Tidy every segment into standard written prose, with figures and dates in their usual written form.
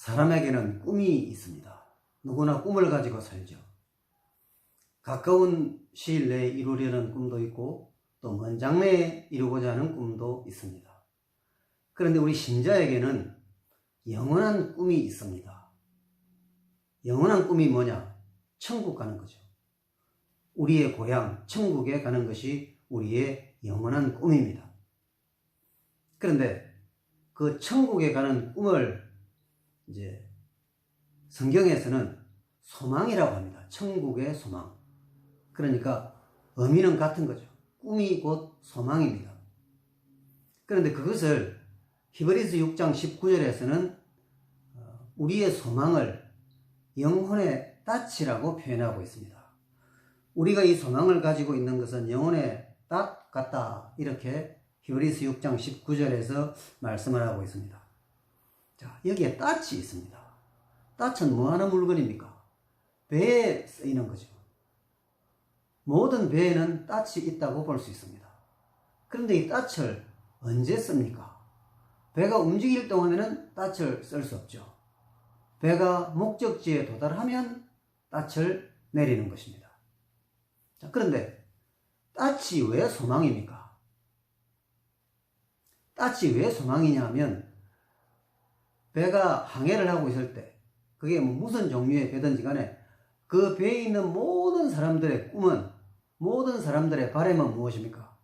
사람에게는 꿈이 있습니다. 누구나 꿈을 가지고 살죠. 가까운 시일 내에 이루려는 꿈도 있고 또 먼 장래에 이루고자 하는 꿈도 있습니다. 그런데 우리 신자에게는 영원한 꿈이 있습니다. 영원한 꿈이 뭐냐? 천국 가는 거죠. 우리의 고향 천국에 가는 것이 우리의 영원한 꿈입니다. 그런데 그 천국에 가는 꿈을 이제 성경에서는 소망이라고 합니다. 천국의 소망. 그러니까 의미는 같은 거죠. 꿈이 곧 소망입니다. 그런데 그것을 히브리서 6장 19절에서는 우리의 소망을 영혼의 닻이라고 표현하고 있습니다. 우리가 이 소망을 가지고 있는 것은 영혼의 닻 같다, 이렇게 히브리서 6장 19절에서 말씀을 하고 있습니다. 자, 여기에 닻이 있습니다. 닻은 뭐 하는 물건입니까? 배에 쓰이는 거죠. 모든 배에는 닻이 있다고 볼 수 있습니다. 그런데 이 닻을 언제 씁니까? 배가 움직일 동안에는 닻을 쓸 수 없죠. 배가 목적지에 도달하면 닻을 내리는 것입니다. 자, 그런데 닻이 왜 소망입니까? 닻이 왜 소망이냐 하면 배가 항해를 하고 있을 때, 그게 무슨 종류의 배든지 간에 그 배에 있는 모든 사람들의 꿈은, 모든 사람들의 바람은 무엇입니까?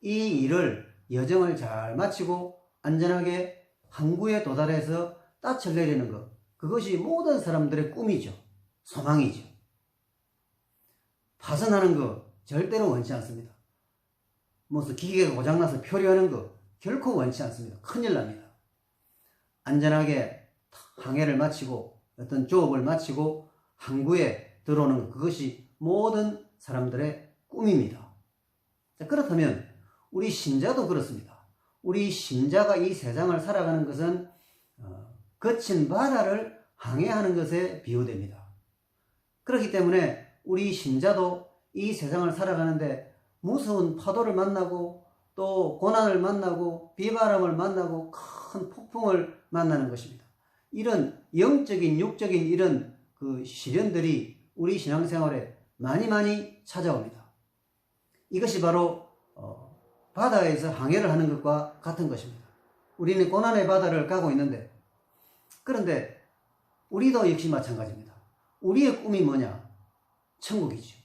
이 일을, 여정을 잘 마치고 안전하게 항구에 도달해서 닻을 내리는 것, 그것이 모든 사람들의 꿈이죠. 소망이죠. 파손하는 거 절대로 원치 않습니다. 무슨 기계가 고장나서 표류하는 거 결코 원치 않습니다. 큰일 납니다. 안전하게 항해를 마치고 어떤 조업을 마치고 항구에 들어오는 것, 그것이 모든 사람들의 꿈입니다. 자, 그렇다면 우리 신자도 그렇습니다. 우리 신자가 이 세상을 살아가는 것은 거친 바다를 항해하는 것에 비유됩니다. 그렇기 때문에 우리 신자도 이 세상을 살아가는데 무서운 파도를 만나고 또 고난을 만나고 비바람을 만나고 큰 폭풍을 만나는 것입니다. 이런 영적인, 육적인 이런 그 시련들이 우리 신앙생활에 많이 찾아옵니다. 이것이 바로 바다에서 항해를 하는 것과 같은 것입니다. 우리는 고난의 바다를 가고 있는데, 그런데 우리도 역시 마찬가지입니다. 우리의 꿈이 뭐냐? 천국이죠.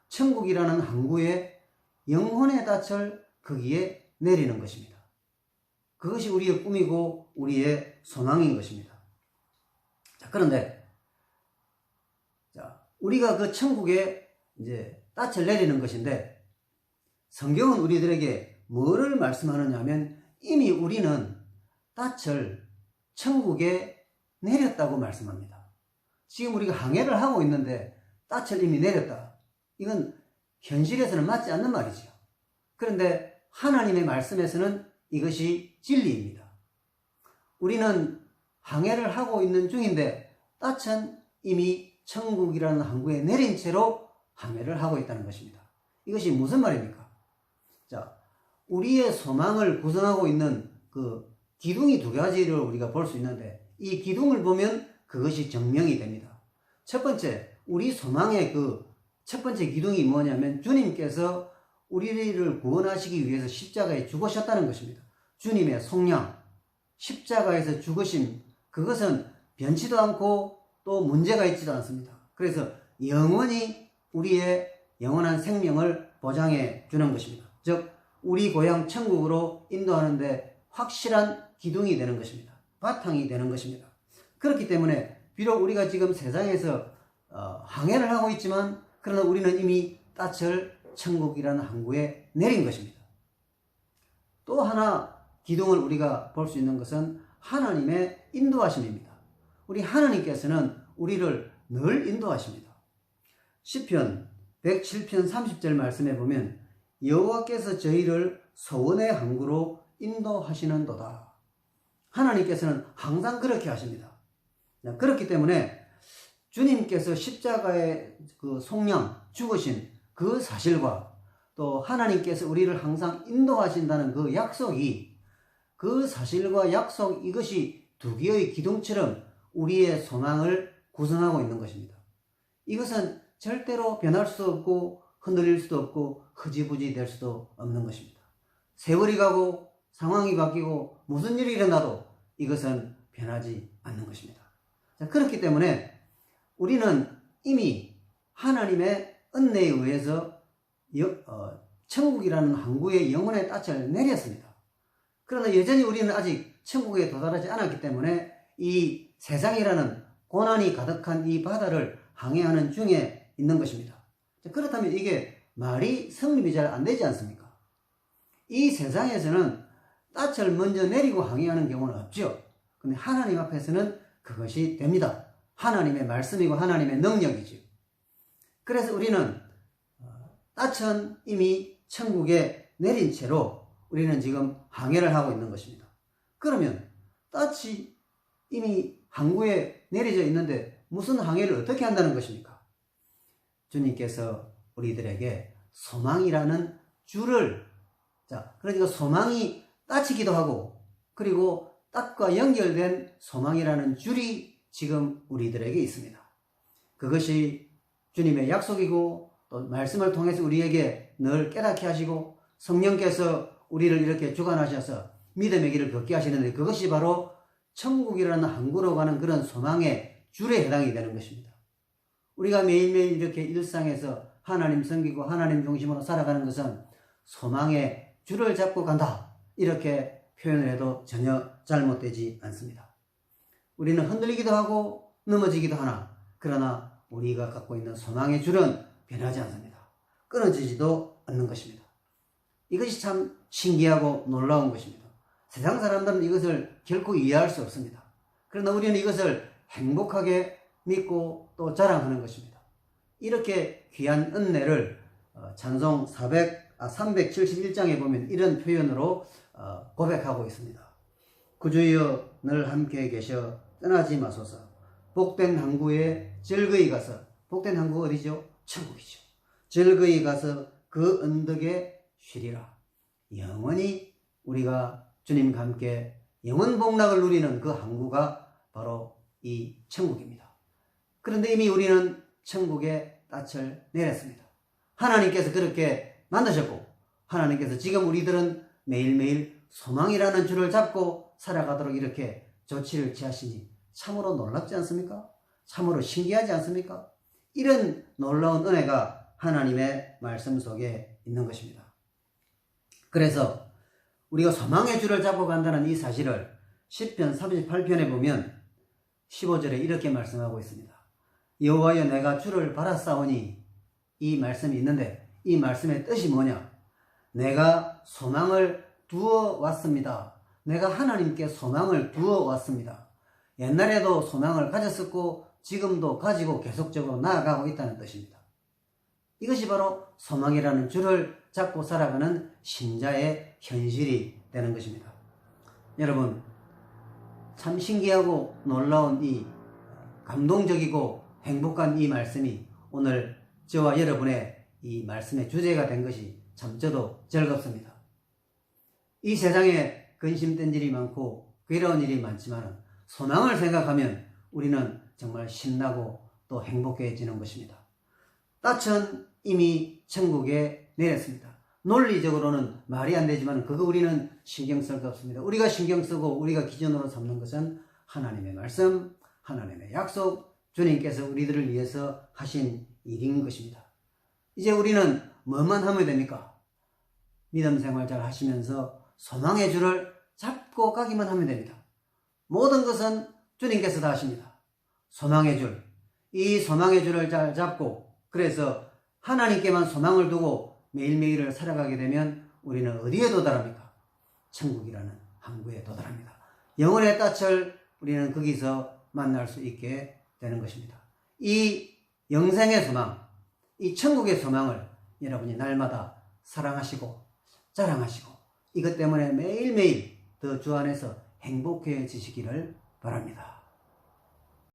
천국이라는 항구에 영혼의 닻을 거기에 내리는 것입니다. 그것이 우리의 꿈이고 우리의 소망인 것입니다. 자, 그런데 우리가 그 천국에 이제 닻을 내리는 것인데, 성경은 우리들에게 뭐를 말씀하느냐 하면 이미 우리는 닻을 천국에 내렸다고 말씀합니다. 지금 우리가 항해를 하고 있는데 닻을 이미 내렸다. 이건 현실에서는 맞지 않는 말이죠. 그런데 하나님의 말씀에서는 이것이 진리입니다. 우리는 항해를 하고 있는 중인데 닻은 이미 천국이라는 항구에 내린 채로 항해를 하고 있다는 것입니다. 이것이 무슨 말입니까? 자, 우리의 소망을 구성하고 있는 그 기둥이 두 가지를 우리가 볼 수 있는데, 이 기둥을 보면 그것이 증명이 됩니다. 첫 번째, 우리 소망의 그 첫 번째 기둥이 뭐냐면 주님께서 우리를 구원하시기 위해서 십자가에 죽으셨다는 것입니다. 주님의 속량, 십자가에서 죽으심, 그것은 변치도 않고 또 문제가 있지도 않습니다. 그래서 영원히 우리의 영원한 생명을 보장해 주는 것입니다. 즉 우리 고향 천국으로 인도하는데 확실한 기둥이 되는 것입니다. 바탕이 되는 것입니다. 그렇기 때문에 비록 우리가 지금 세상에서 항해를 하고 있지만, 그러나 우리는 이미 닻을 천국이라는 항구에 내린 것입니다. 또 하나 기둥을 우리가 볼 수 있는 것은 하나님의 인도하심입니다. 우리 하나님께서는 우리를 늘 인도하십니다. 시편 107편 30절 말씀에 보면 여호와께서 저희를 소원의 항구로 인도하시는도다. 하나님께서는 항상 그렇게 하십니다. 그렇기 때문에 주님께서 십자가의 그 속량, 죽으신 그 사실과 또 하나님께서 우리를 항상 인도하신다는 그 약속이, 그 사실과 약속, 이것이 두 개의 기둥처럼 우리의 소망을 구성하고 있는 것입니다. 이것은 절대로 변할 수 없고 흔들릴 수도 없고 흐지부지 될 수도 없는 것입니다. 세월이 가고 상황이 바뀌고 무슨 일이 일어나도 이것은 변하지 않는 것입니다. 자, 그렇기 때문에 우리는 이미 하나님의 은혜에 의해서 천국이라는 항구의 영혼의 닻을 내렸습니다. 그러나 여전히 우리는 아직 천국에 도달하지 않았기 때문에 이 세상이라는 고난이 가득한 이 바다를 항해하는 중에 있는 것입니다. 그렇다면 이게 말이 성립이 잘 안 되지 않습니까? 이 세상에서는 닻을 먼저 내리고 항해하는 경우는 없죠. 근데 하나님 앞에서는 그것이 됩니다. 하나님의 말씀이고 하나님의 능력이죠. 그래서 우리는 닻은 이미 천국에 내린 채로 우리는 지금 항해를 하고 있는 것입니다. 그러면 닻이 이미 항구에 내려져 있는데 무슨 항해를 어떻게 한다는 것입니까? 주님께서 우리들에게 소망이라는 줄을, 그러니까 소망이 닻이기도 하고, 그리고 닻과 연결된 소망이라는 줄이 지금 우리들에게 있습니다. 그것이 주님의 약속이고 또 말씀을 통해서 우리에게 늘 깨닫게 하시고 성령께서 우리를 이렇게 주관하셔서 믿음의 길을 걷게 하시는데, 그것이 바로 천국이라는 항구로 가는 그런 소망의 줄에 해당이 되는 것입니다. 우리가 매일매일 이렇게 일상에서 하나님 섬기고 하나님 중심으로 살아가는 것은 소망의 줄을 잡고 간다, 이렇게 표현을 해도 전혀 잘못되지 않습니다. 우리는 흔들리기도 하고 넘어지기도 하나, 그러나 우리가 갖고 있는 소망의 줄은 변하지 않습니다. 끊어지지도 않는 것입니다. 이것이 참 신기하고 놀라운 것입니다. 세상 사람들은 이것을 결코 이해할 수 없습니다. 그러나 우리는 이것을 행복하게 믿고 또 자랑하는 것입니다. 이렇게 귀한 은혜를 찬송 371장에 보면 이런 표현으로 고백하고 있습니다. 구주여 늘 함께 계셔 떠나지 마소서. 복된 항구에 즐거이 가서, 복된 항구 어디죠? 천국이죠. 즐거이 가서 그 언덕에 쉬리라. 영원히 우리가 주님과 함께 영원 복락을 누리는 그 항구가 바로 이 천국입니다. 그런데 이미 우리는 천국에 닻을 내렸습니다. 하나님께서 그렇게 만드셨고, 하나님께서 지금 우리들은 매일매일 소망이라는 줄을 잡고 살아가도록 이렇게 조치를 취하시니 참으로 놀랍지 않습니까? 참으로 신기하지 않습니까? 이런 놀라운 은혜가 하나님의 말씀 속에 있는 것입니다. 그래서 우리가 소망의 줄을 잡고 간다는 이 사실을 시편 38편에 보면 15절에 이렇게 말씀하고 있습니다. 여호와여 내가 주를 바라싸우니, 이 말씀이 있는데 이 말씀의 뜻이 뭐냐? 내가 소망을 두어 왔습니다. 내가 하나님께 소망을 두어 왔습니다. 옛날에도 소망을 가졌었고 지금도 가지고 계속적으로 나아가고 있다는 뜻입니다. 이것이 바로 소망이라는 줄을 잡고 살아가는 신자의 현실이 되는 것입니다. 여러분, 참 신기하고 놀라운 이 감동적이고 행복한 이 말씀이 오늘 저와 여러분의 이 말씀의 주제가 된 것이 참 저도 즐겁습니다. 이 세상에 근심된 일이 많고 괴로운 일이 많지만 소망을 생각하면 우리는 정말 신나고 또 행복해지는 것입니다. 닻은 이미 천국에 내렸습니다. 논리적으로는 말이 안 되지만 그거 우리는 신경 쓸 거 없습니다. 우리가 신경 쓰고 우리가 기준으로 삼는 것은 하나님의 말씀, 하나님의 약속, 주님께서 우리들을 위해서 하신 일인 것입니다. 이제 우리는 뭐만 하면 됩니까? 믿음 생활 잘 하시면서 소망의 줄을 잡고 가기만 하면 됩니다. 모든 것은 주님께서 다 하십니다. 소망의 줄, 이 소망의 줄을 잘 잡고 그래서 하나님께만 소망을 두고 매일매일을 살아가게 되면 우리는 어디에 도달합니까? 천국이라는 항구에 도달합니다. 영혼의 닻을 우리는 거기서 만날 수 있게 되는 것입니다. 이 영생의 소망, 이 천국의 소망을 여러분이 날마다 사랑하시고 자랑하시고 이것 때문에 매일매일 더 주 안에서 행복해지시기를 바랍니다.